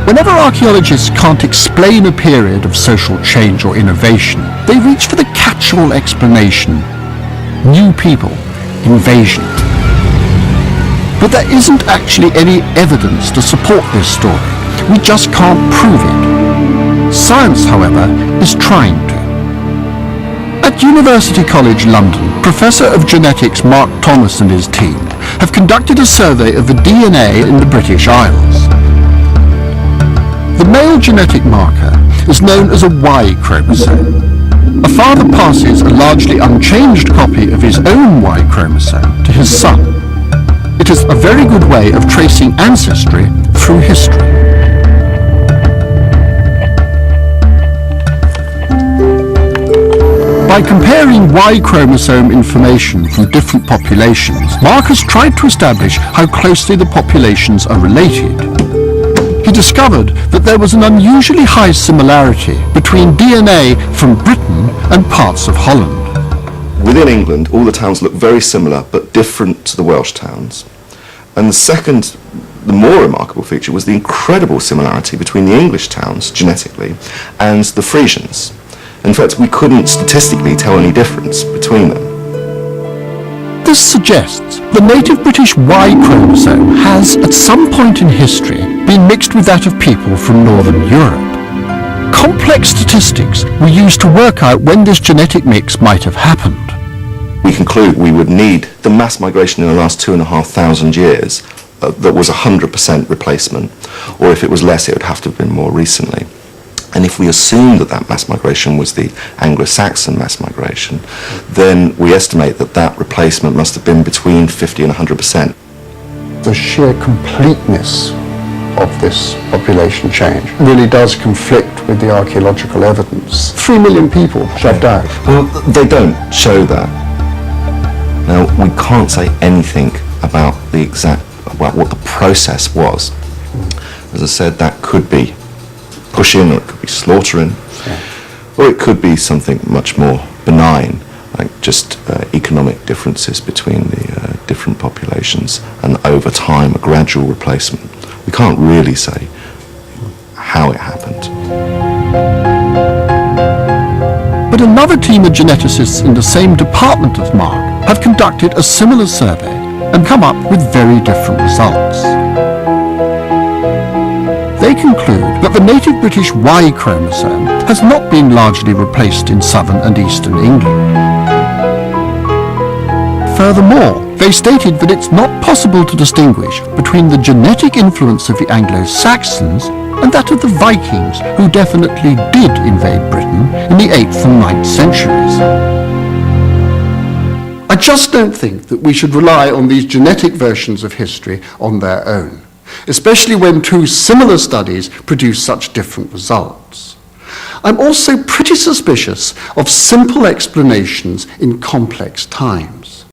Whenever archaeologists can't explain a period of social change or innovation, they reach for the catch-all explanation: new people, invasion. But there isn't actually any evidence to support this story. We just can't prove it. Science, however, is trying to. At University College London, Professor of Genetics Mark Thomas and his team have conducted a survey of the DNA in the British Isles. The male genetic marker is known as a Y chromosome. A father passes a largely unchanged copy of his own Y chromosome to his son. It is a very good way of tracing ancestry through history. By comparing Y chromosome information from different populations, Mark has tried to establish how closely the populations are related. He discovered that there was an unusually high similarity between DNA from Britain and parts of Holland. Within England, all the towns look very similar but different to the Welsh towns. And the more remarkable feature was the incredible similarity between the English towns, genetically, and the Frisians. In fact, we couldn't statistically tell any difference between them. This suggests the native British Y chromosome has, at some point in history, been mixed with that of people from Northern Europe. Complex statistics were used to work out when this genetic mix might have happened. We conclude we would need the mass migration in the last 2,500 years that was 100% replacement, or if it was less, it would have to have been more recently. And if we assume that that mass migration was the Anglo-Saxon mass migration, then we estimate that that replacement must have been between 50 and 100%. The sheer completeness of this population change really does conflict with the archaeological evidence. 3 million people shoved out. Well, they don't show that. Now, we can't say anything about what the process was. As I said, that could be pushing, or it could be slaughtering, or it could be something much more benign, like just economic differences between the different populations, and over time a gradual replacement. We can't really say how it happened. But another team of geneticists in the same department of Mark have conducted a similar survey and come up with very different results. They conclude that the native British Y chromosome has not been largely replaced in southern and eastern England. Furthermore, they stated that it's not possible to distinguish between the genetic influence of the Anglo-Saxons and that of the Vikings, who definitely did invade Britain in the 8th and 9th centuries. I just don't think that we should rely on these genetic versions of history on their own, especially when two similar studies produce such different results. I'm also pretty suspicious of simple explanations in complex times.